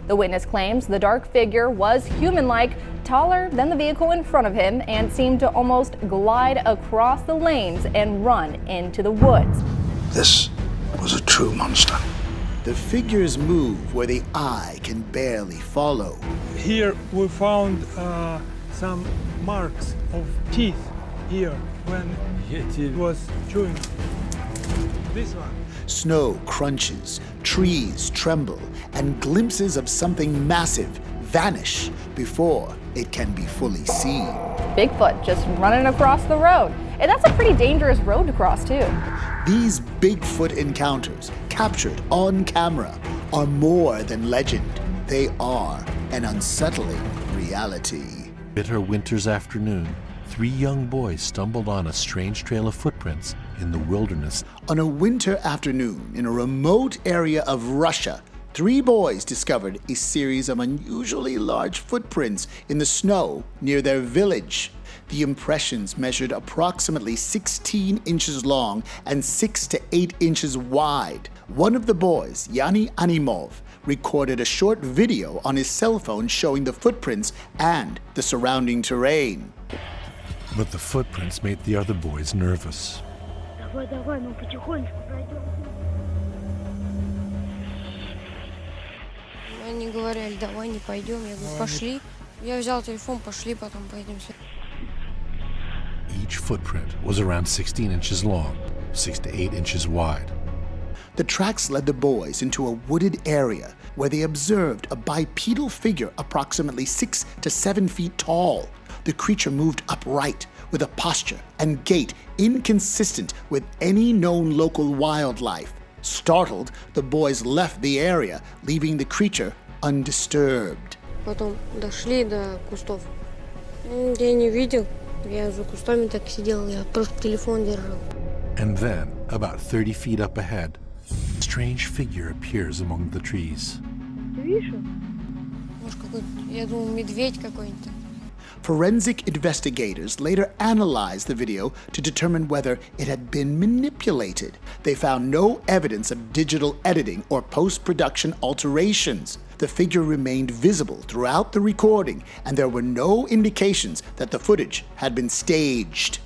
The witness claims the dark figure was human-like, taller than the vehicle in front of him, and seemed to almost glide across the lanes and run into the woods. This was a true monster. The figures move where the eye can barely follow. Here we found some marks of teeth here when it was chewing. This one. Snow crunches, trees tremble, and glimpses of something massive vanish before it can be fully seen. Bigfoot just running across the road. And that's a pretty dangerous road to cross, too. These Bigfoot encounters, captured on camera, are more than legend. They are an unsettling reality. Bitter winter's afternoon, 3 young boys stumbled on a strange trail of footprints in the wilderness. On a winter afternoon in a remote area of Russia, 3 boys discovered a series of unusually large footprints in the snow near their village. The impressions measured approximately 16 inches long and 6 to 8 inches wide. One of the boys, Yanni Animov, recorded a short video on his cell phone showing the footprints and the surrounding terrain. But the footprints made the other boys nervous. Они говорили, давай не пойдем. Я говорю, пошли. Я взял телефон, пошли, потом поедем. Each footprint was around 16 inches long, 6 to 8 inches wide. The tracks led the boys into a wooded area where they observed a bipedal figure approximately 6 to 7 feet tall. The creature moved upright with a posture and gait inconsistent with any known local wildlife. Startled, the boys left the area, leaving the creature undisturbed. Потом дошли до кустов. Я не видел. Я за кустами так сидел, я просто телефон держал. And then, about 30 feet up ahead, a strange figure appears among the trees. Ты видишь? Может, какой-то, я думал, медведь какой-нибудь. Forensic investigators later analyzed the video to determine whether it had been manipulated. They found no evidence of digital editing or post-production alterations. The figure remained visible throughout the recording, and there were no indications that the footage had been staged.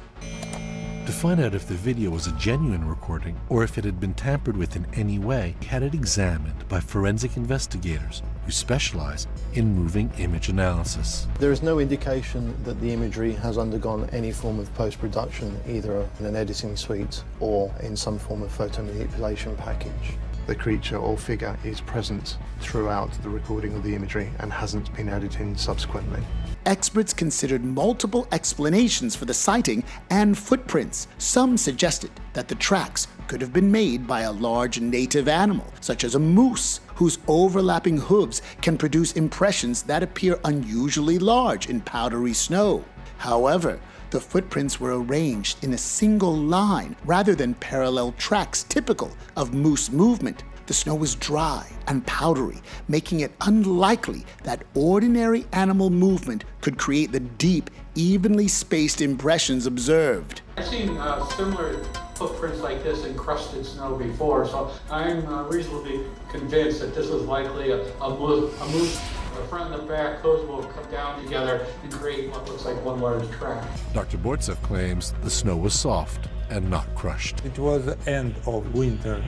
To find out if the video was a genuine recording or if it had been tampered with in any way, he had it examined by forensic investigators who specialize in moving image analysis. There is no indication that the imagery has undergone any form of post-production, either in an editing suite or in some form of photo manipulation package. The creature or figure is present throughout the recording of the imagery and hasn't been added in subsequently. Experts considered multiple explanations for the sighting and footprints. Some suggested that the tracks could have been made by a large native animal, such as a moose, whose overlapping hooves can produce impressions that appear unusually large in powdery snow. However, the footprints were arranged in a single line rather than parallel tracks typical of moose movement. The snow was dry and powdery, making it unlikely that ordinary animal movement could create the deep, evenly spaced impressions observed. I've seen similar footprints like this in crusted snow before, so I'm reasonably convinced that this was likely a moose. The front and the back hooves will come down together and create what looks like one large track. Dr. Bortsev claims the snow was soft and not crushed. It was the end of winter.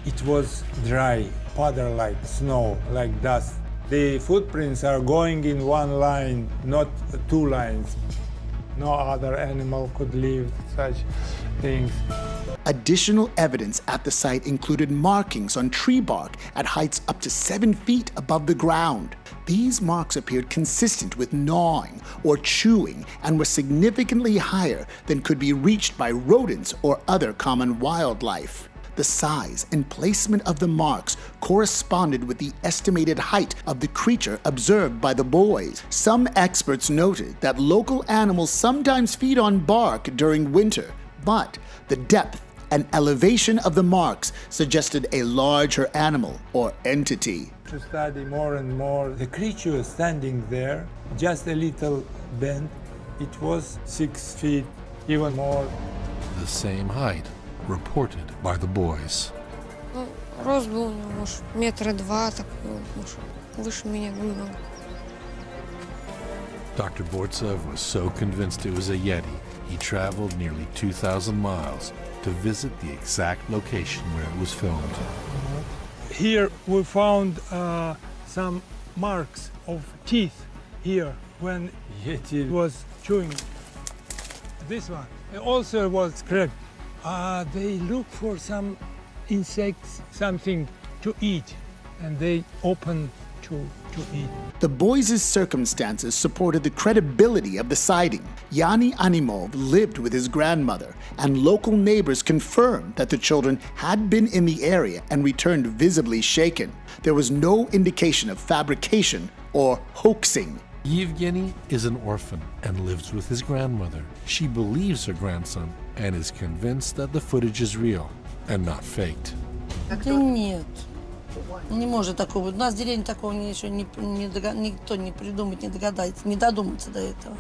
It was dry, powder-like snow, like dust. The footprints are going in one line, not 2 lines. No other animal could leave such things. Additional evidence at the site included markings on tree bark at heights up to 7 feet above the ground. These marks appeared consistent with gnawing or chewing and were significantly higher than could be reached by rodents or other common wildlife. The size and placement of the marks corresponded with the estimated height of the creature observed by the boys. Some experts noted that local animals sometimes feed on bark during winter, but the depth and elevation of the marks suggested a larger animal or entity. To study more and more, the creature standing there, just a little bent, it was 6 feet, even more. The same height reported by the boys. Ну, Рост был у него, может, 2 метра, такой, может, выше меня намного. Dr. Bortsev was so convinced it was a Yeti, he traveled nearly 2,000 miles to visit the exact location where it was filmed. Here we found some marks of teeth here when Yeti was chewing. This one also was cracked. They look for some insects, something to eat, and they open to eat. The boys' circumstances supported the credibility of the sighting. Yanni Animov lived with his grandmother, and local neighbors confirmed that the children had been in the area and returned visibly shaken. There was no indication of fabrication or hoaxing. Yevgeny is an orphan and lives with his grandmother. She believes her grandson and is convinced that the footage is real and not faked. Да нет, не может такого. У нас в деревне такого еще никто не придумает, не догадается, не додумается до этого.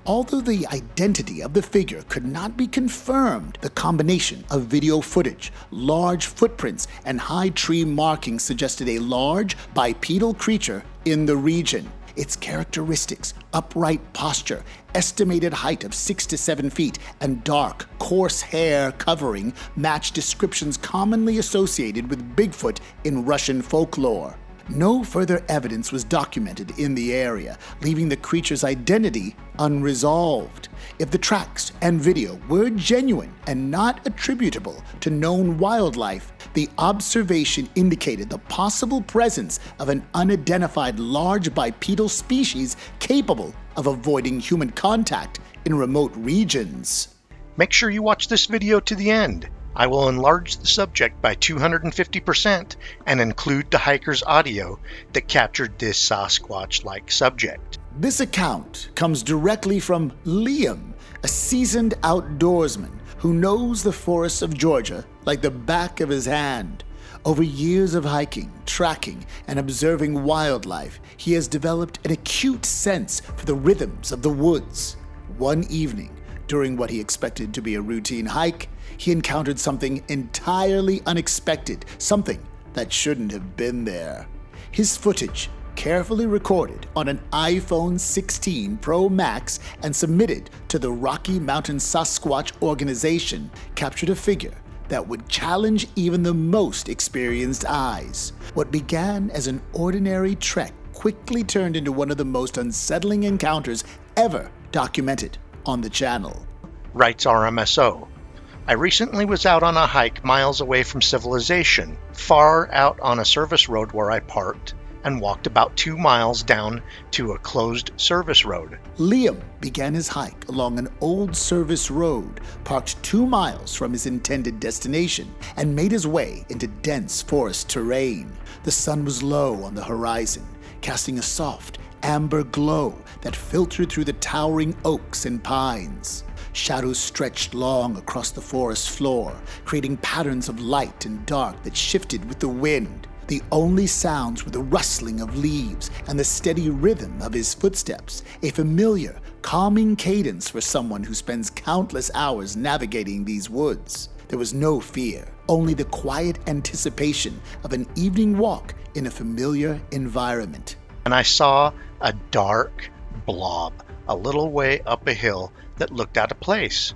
Although the identity of the figure could not be confirmed, the combination of video footage, large footprints, and high tree markings suggested a large bipedal creature in the region. Its characteristics, upright posture, estimated height of 6 to 7 feet, and dark, coarse hair covering match descriptions commonly associated with Bigfoot in Russian folklore. No further evidence was documented in the area, leaving the creature's identity unresolved. If the tracks and video were genuine and not attributable to known wildlife, the observation indicated the possible presence of an unidentified large bipedal species capable of avoiding human contact in remote regions. Make sure you watch this video to the end. I will enlarge the subject by 250% and include the hiker's audio that captured this Sasquatch-like subject. This account comes directly from Liam, a seasoned outdoorsman who knows the forests of Georgia like the back of his hand. Over years of hiking, tracking, and observing wildlife, he has developed an acute sense for the rhythms of the woods. One evening, during what he expected to be a routine hike, he encountered something entirely unexpected, something that shouldn't have been there. His footage, carefully recorded on an iPhone 16 Pro Max and submitted to the Rocky Mountain Sasquatch organization, captured a figure that would challenge even the most experienced eyes. What began as an ordinary trek quickly turned into one of the most unsettling encounters ever documented on the channel. Writes RMSO. I recently was out on a hike miles away from civilization, far out on a service road where I parked and walked about 2 miles down to a closed service road. Liam began his hike along an old service road, parked 2 miles from his intended destination, and made his way into dense forest terrain. The sun was low on the horizon, casting a soft, amber glow that filtered through the towering oaks and pines. Shadows stretched long across the forest floor, creating patterns of light and dark that shifted with the wind. The only sounds were the rustling of leaves and the steady rhythm of his footsteps, a familiar, calming cadence for someone who spends countless hours navigating these woods. There was no fear, only the quiet anticipation of an evening walk in a familiar environment. And I saw a dark blob a little way up a hill that looked out of place.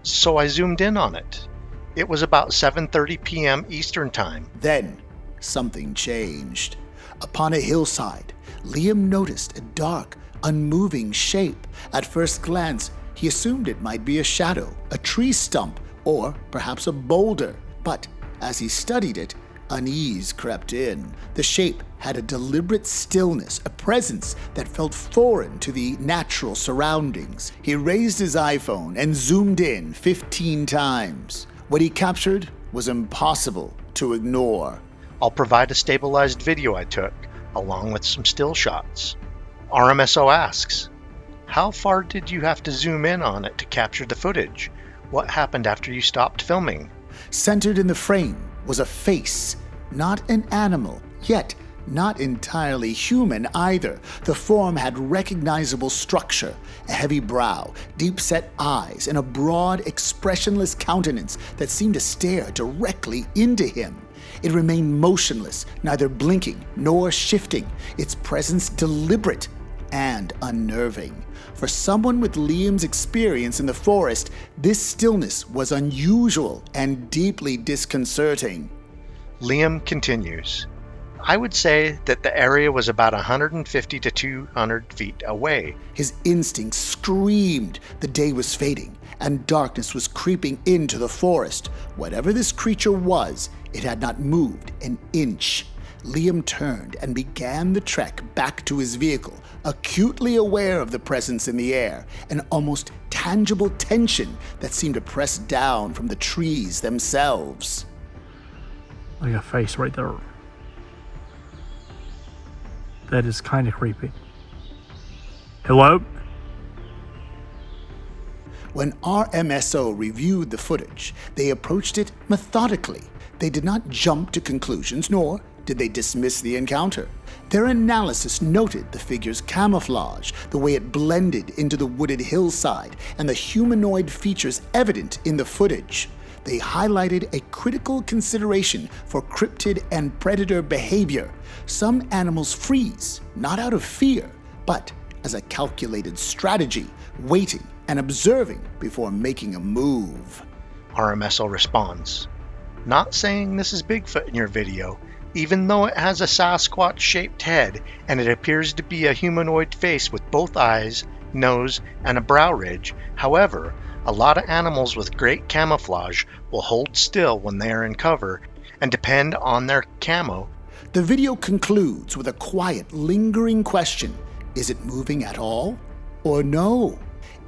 So I zoomed in on it. It was about 7:30 p.m. Eastern Time. Then, something changed. Upon a hillside, Liam noticed a dark, unmoving shape. At first glance, he assumed it might be a shadow, a tree stump, or perhaps a boulder. But as he studied it, unease crept in. The shape had a deliberate stillness, a presence that felt foreign to the natural surroundings. He raised his iPhone and zoomed in 15 times. What he captured was impossible to ignore. I'll provide a stabilized video I took, along with some still shots. RMSO asks, how far did you have to zoom in on it to capture the footage? What happened after you stopped filming? Centered in the frame was a face, not an animal, yet not entirely human either. The form had recognizable structure, a heavy brow, deep-set eyes, and a broad, expressionless countenance that seemed to stare directly into him. It remained motionless, neither blinking nor shifting, its presence deliberate and unnerving. For someone with Liam's experience in the forest, this stillness was unusual and deeply disconcerting. Liam continues. I would say that the area was about 150 to 200 feet away. His instincts screamed the day was fading and darkness was creeping into the forest. Whatever this creature was, it had not moved an inch. Liam turned and began the trek back to his vehicle, acutely aware of the presence in the air, an almost tangible tension that seemed to press down from the trees themselves. Like a face right there. That is kind of creepy. Hello? When RMSO reviewed the footage, they approached it methodically. They did not jump to conclusions, nor did they dismiss the encounter. Their analysis noted the figure's camouflage, the way it blended into the wooded hillside, and the humanoid features evident in the footage. They highlighted a critical consideration for cryptid and predator behavior. Some animals freeze, not out of fear, but as a calculated strategy, waiting and observing before making a move. RMSO responds. Not saying this is Bigfoot in your video, even though it has a Sasquatch-shaped head and it appears to be a humanoid face with both eyes, nose, and a brow ridge. However, a lot of animals with great camouflage will hold still when they are in cover and depend on their camo. The video concludes with a quiet, lingering question. Is it moving at all? Or no,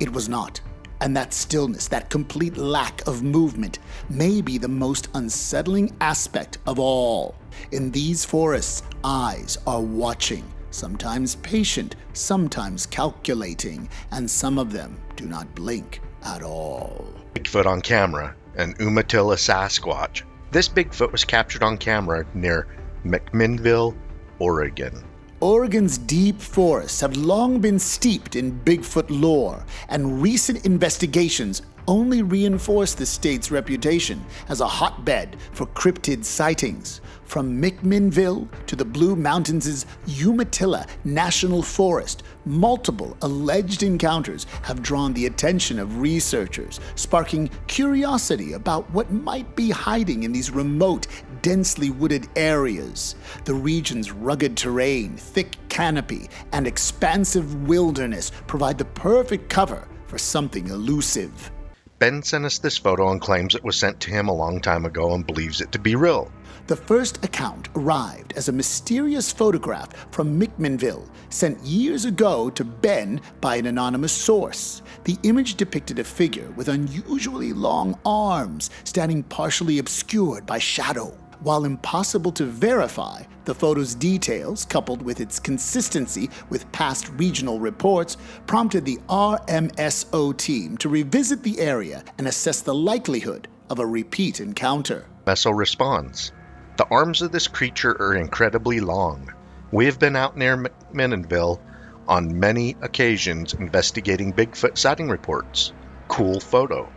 it was not. And that stillness, that complete lack of movement, may be the most unsettling aspect of all. In these forests, eyes are watching, sometimes patient, sometimes calculating, and some of them do not blink at all. Bigfoot on camera, an Umatilla Sasquatch. This Bigfoot was captured on camera near McMinnville, Oregon. Oregon's deep forests have long been steeped in Bigfoot lore, and recent investigations only reinforce the state's reputation as a hotbed for cryptid sightings. From McMinnville to the Blue Mountains' Umatilla National Forest, multiple alleged encounters have drawn the attention of researchers, sparking curiosity about what might be hiding in these remote, densely wooded areas. The region's rugged terrain, thick canopy, and expansive wilderness provide the perfect cover for something elusive. Ben sent us this photo and claims it was sent to him a long time ago and believes it to be real. The first account arrived as a mysterious photograph from McMinnville, sent years ago to Ben by an anonymous source. The image depicted a figure with unusually long arms, standing partially obscured by shadow. While impossible to verify, the photo's details, coupled with its consistency with past regional reports, prompted the RMSO team to revisit the area and assess the likelihood of a repeat encounter. Meso responds. The arms of this creature are incredibly long. We have been out near McMinnville on many occasions investigating Bigfoot sighting reports. Cool photo.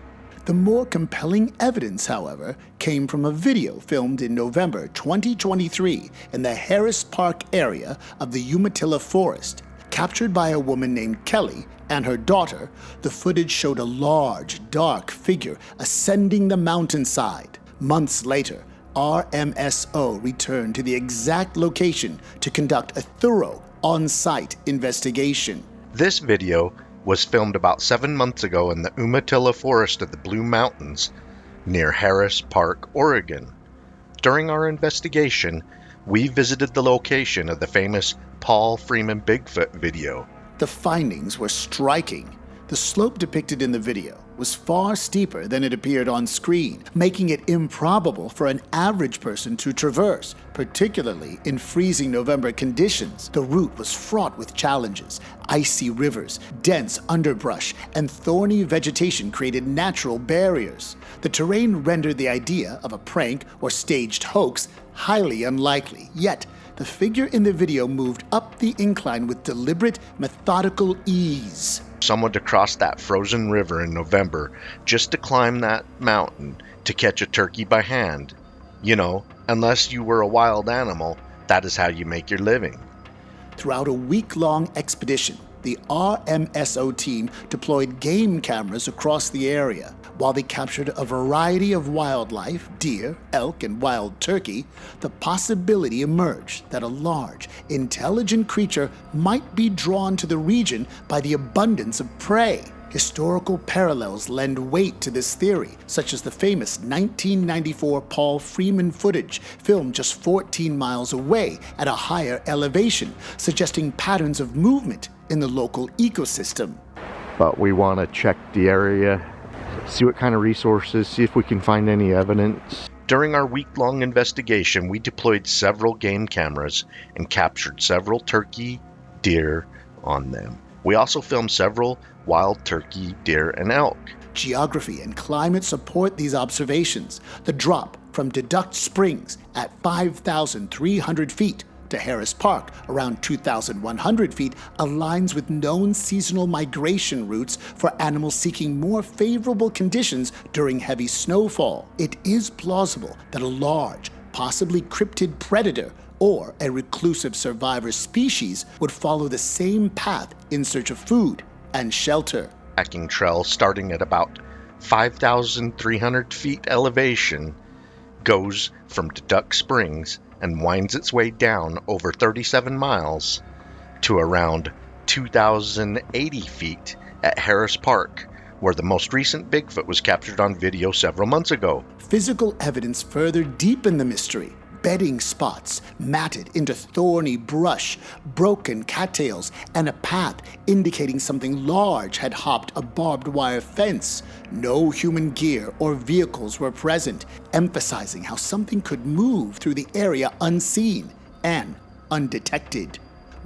The more compelling evidence, however, came from a video filmed in November 2023 in the Harris Park area of the Umatilla Forest. Captured by a woman named Kelly and her daughter, the footage showed a large, dark figure ascending the mountainside. Months later, RMSO returned to the exact location to conduct a thorough on-site investigation. This video was filmed about 7 months ago in the Umatilla Forest of the Blue Mountains near Harris Park, Oregon. During our investigation, we visited the location of the famous Paul Freeman Bigfoot video. The findings were striking. The slope depicted in the video was far steeper than it appeared on screen, making it improbable for an average person to traverse, particularly in freezing November conditions. The route was fraught with challenges. Icy rivers, dense underbrush, and thorny vegetation created natural barriers. The terrain rendered the idea of a prank or staged hoax highly unlikely, yet the figure in the video moved up the incline with deliberate, methodical ease. Someone to cross that frozen river in November just to climb that mountain to catch a turkey by hand. You know, Unless you were a wild animal, that is how you make your living. Throughout a week-long expedition, the RMSO team deployed game cameras across the area. While they captured a variety of wildlife, deer, elk, and wild turkey, the possibility emerged that a large, intelligent creature might be drawn to the region by the abundance of prey. Historical parallels lend weight to this theory, such as the famous 1994 Paul Freeman footage filmed just 14 miles away at a higher elevation, suggesting patterns of movement in the local ecosystem. But we want to check the area, see what kind of resources, see if we can find any evidence. During our week-long investigation, we deployed several game cameras and captured several turkey, deer on them. We also filmed several wild turkey, deer, and elk. Geography and climate support these observations. The drop from Deduct Springs at 5,300 feet to Harris Park, around 2,100 feet, aligns with known seasonal migration routes for animals seeking more favorable conditions during heavy snowfall. It is plausible that a large, possibly cryptid predator or a reclusive survivor species would follow the same path in search of food and shelter. Hiking trail starting at about 5,300 feet elevation goes from Deduct Springs and winds its way down over 37 miles to around 2,080 feet at Harris Park, where the most recent Bigfoot was captured on video several months ago. Physical evidence further deepened the mystery. Bedding spots matted into thorny brush, broken cattails, and a path indicating something large had hopped a barbed wire fence. No human gear or vehicles were present, emphasizing how something could move through the area unseen and undetected.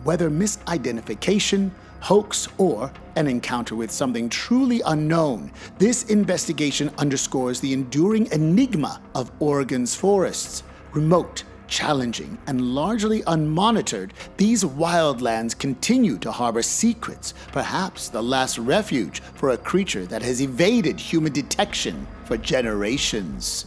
Whether misidentification, hoax, or an encounter with something truly unknown, this investigation underscores the enduring enigma of Oregon's forests. Remote, challenging, and largely unmonitored, these wildlands continue to harbor secrets, perhaps the last refuge for a creature that has evaded human detection for generations.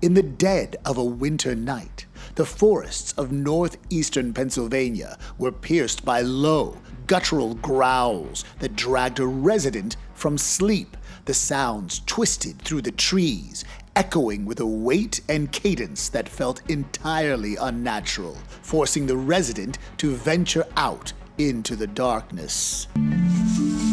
In the dead of a winter night, the forests of northeastern Pennsylvania were pierced by low, guttural growls that dragged a resident from sleep. The sounds twisted through the trees, echoing with a weight and cadence that felt entirely unnatural, forcing the resident to venture out into the darkness.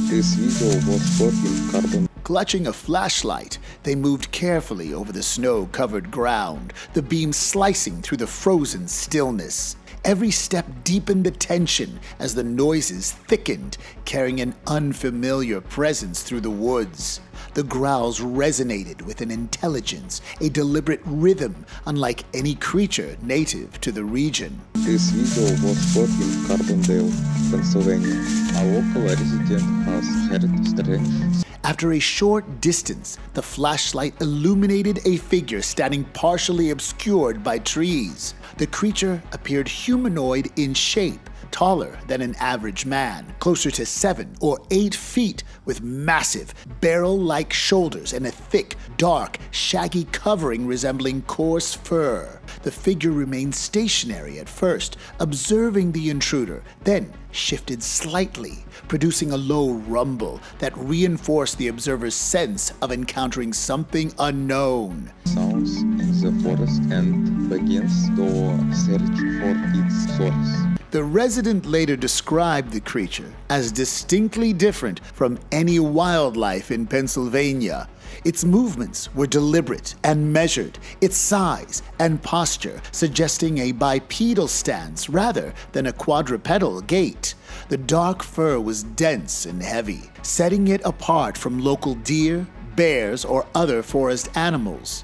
This video was shot in carbon. Clutching a flashlight, they moved carefully over the snow-covered ground, the beam slicing through the frozen stillness. Every step deepened the tension as the noises thickened, carrying an unfamiliar presence through the woods. The growls resonated with an intelligence, a deliberate rhythm, unlike any creature native to the region. This video was shot in Carbondale, Pennsylvania. A local resident has heard strange. After a short distance, the flashlight illuminated a figure standing partially obscured by trees. The creature appeared humanoid in shape, taller than an average man, closer to 7 or 8 feet, with massive, barrel-like shoulders and a thick, dark, shaggy covering resembling coarse fur. The figure remained stationary at first, observing the intruder, then shifted slightly, producing a low rumble that reinforced the observer's sense of encountering something unknown. Sounds in the forest and begins to search for its source. The resident later described the creature as distinctly different from any wildlife in Pennsylvania. Its movements were deliberate and measured, its size and posture suggesting a bipedal stance rather than a quadrupedal gait. The dark fur was dense and heavy, setting it apart from local deer, bears, or other forest animals.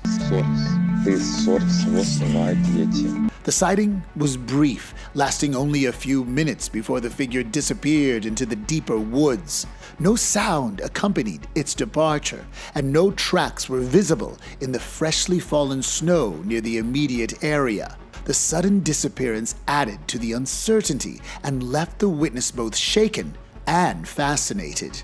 This source was Night Yeti. The sighting was brief, lasting only a few minutes before the figure disappeared into the deeper woods. No sound accompanied its departure, and no tracks were visible in the freshly fallen snow near the immediate area. The sudden disappearance added to the uncertainty and left the witness both shaken and fascinated.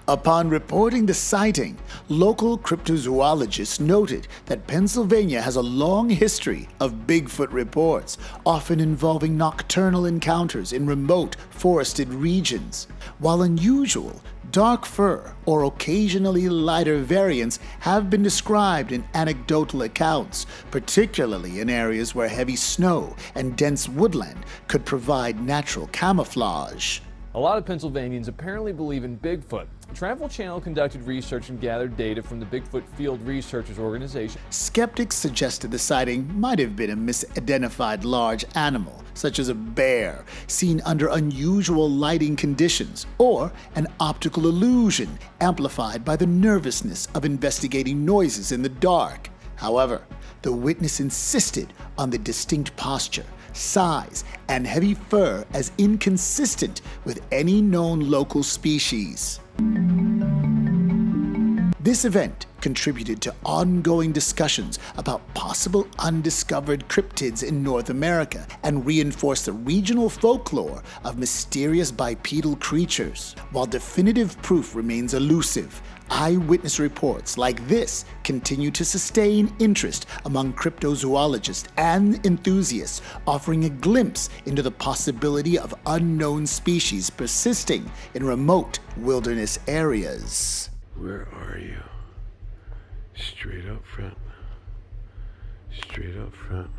Upon reporting the sighting, local cryptozoologists noted that Pennsylvania has a long history of Bigfoot reports, often involving nocturnal encounters in remote forested regions. While unusual, dark fur or occasionally lighter variants have been described in anecdotal accounts, particularly in areas where heavy snow and dense woodland could provide natural camouflage. A lot of Pennsylvanians apparently believe in Bigfoot. Travel Channel conducted research and gathered data from the Bigfoot Field Researchers Organization. Skeptics suggested the sighting might have been a misidentified large animal, such as a bear, seen under unusual lighting conditions, or an optical illusion amplified by the nervousness of investigating noises in the dark. However, the witness insisted on the distinct posture, size, and heavy fur as inconsistent with any known local species. This event contributed to ongoing discussions about possible undiscovered cryptids in North America and reinforced the regional folklore of mysterious bipedal creatures. While definitive proof remains elusive, eyewitness reports like this continue to sustain interest among cryptozoologists and enthusiasts, offering a glimpse into the possibility of unknown species persisting in remote wilderness areas. Where are you? Straight up front. Straight up front.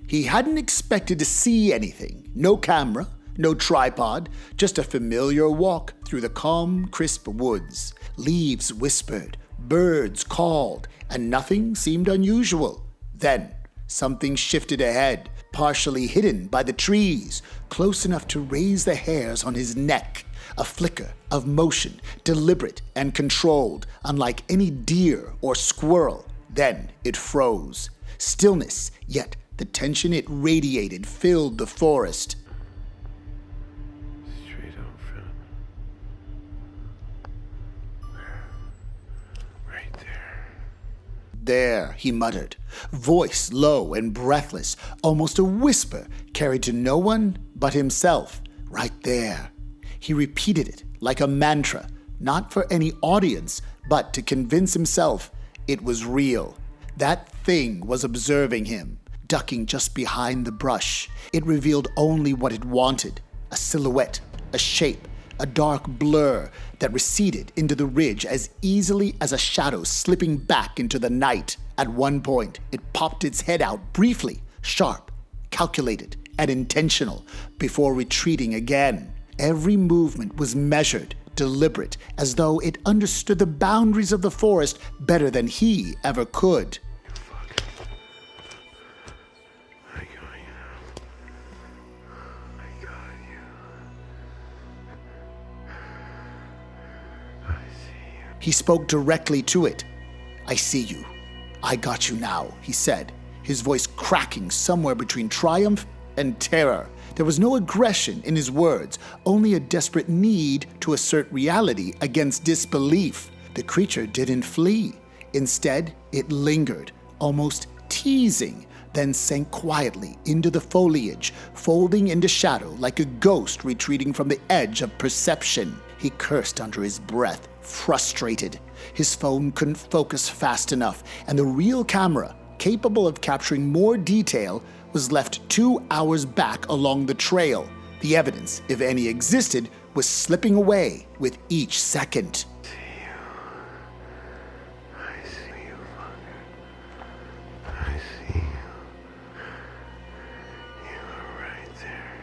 He hadn't expected to see anything. No camera, no tripod, just a familiar walk through the calm, crisp woods. Leaves whispered, birds called, and nothing seemed unusual. Then, something shifted ahead, partially hidden by the trees, close enough to raise the hairs on his neck. A flicker of motion, deliberate and controlled, unlike any deer or squirrel. Then it froze. Stillness, yet the tension it radiated filled the forest. Straight up front. Right there. There, he muttered, voice low and breathless, almost a whisper carried to no one but himself. Right there. He repeated it like a mantra, not for any audience, but to convince himself it was real. That thing was observing him, ducking just behind the brush. It revealed only what it wanted, a silhouette, a shape, a dark blur that receded into the ridge as easily as a shadow slipping back into the night. At one point, it popped its head out briefly, sharp, calculated, and intentional, before retreating again. Every movement was measured, deliberate, as though it understood the boundaries of the forest better than he ever could. I got you. I got you. I see you. He spoke directly to it. I see you. I got you now, he said, his voice cracking somewhere between triumph and terror. There was no aggression in his words, only a desperate need to assert reality against disbelief. The creature didn't flee. Instead, it lingered, almost teasing, then sank quietly into the foliage, folding into shadow like a ghost retreating from the edge of perception. He cursed under his breath, frustrated. His phone couldn't focus fast enough, and the real camera, capable of capturing more detail, was left 2 hours back along the trail. The evidence, if any existed, was slipping away with each second. I see you, fucker. I see you. You are right there.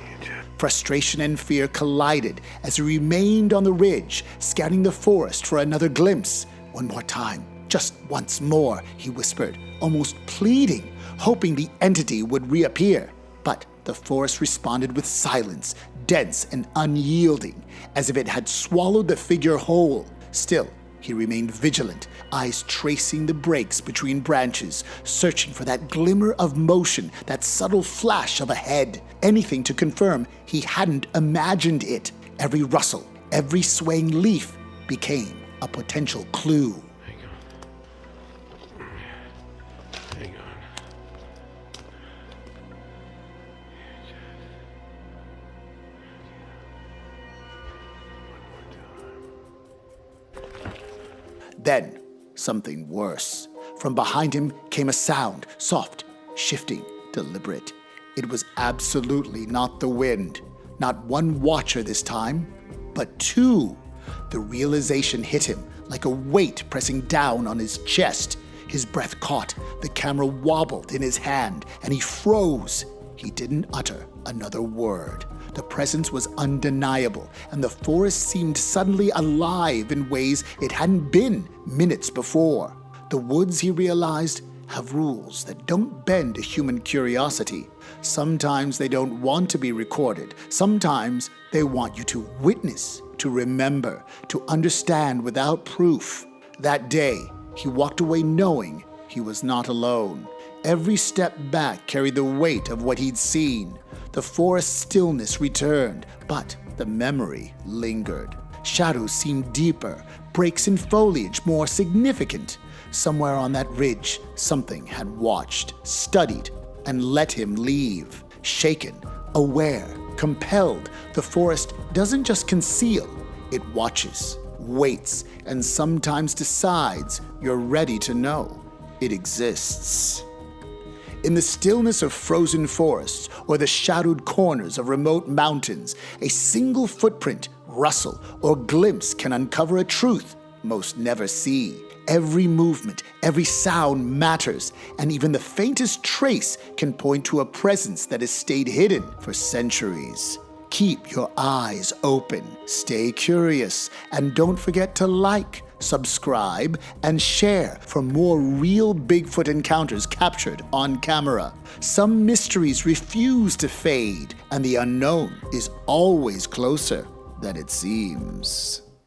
You just... Frustration and fear collided as he remained on the ridge, scanning the forest for another glimpse. One more time, just once more, he whispered, almost pleading, hoping the entity would reappear. But the forest responded with silence, dense and unyielding, as if it had swallowed the figure whole. Still, he remained vigilant, eyes tracing the breaks between branches, searching for that glimmer of motion, that subtle flash of a head, anything to confirm he hadn't imagined it. Every rustle, every swaying leaf became a potential clue. Hang on. Then, something worse. From behind him came a sound, soft, shifting, deliberate. It was absolutely not the wind. Not one watcher this time, but two. The realization hit him like a weight pressing down on his chest. His breath caught, the camera wobbled in his hand, and he froze. He didn't utter another word. The presence was undeniable, and the forest seemed suddenly alive in ways it hadn't been minutes before. The woods, he realized, have rules that don't bend to human curiosity. Sometimes they don't want to be recorded. Sometimes they want you to witness, to remember, to understand without proof. That day, he walked away knowing he was not alone. Every step back carried the weight of what he'd seen. The forest stillness returned, but the memory lingered. Shadows seemed deeper, breaks in foliage more significant. Somewhere on that ridge, something had watched, studied, and let him leave. Shaken, aware, compelled, the forest doesn't just conceal, it watches, waits, and sometimes decides you're ready to know it exists. In the stillness of frozen forests or the shadowed corners of remote mountains, a single footprint, rustle, or glimpse can uncover a truth most never see. Every movement, every sound matters, and even the faintest trace can point to a presence that has stayed hidden for centuries. Keep your eyes open, stay curious, and don't forget to like, subscribe, and share for more real Bigfoot encounters captured on camera. Some mysteries refuse to fade, and the unknown is always closer than it seems.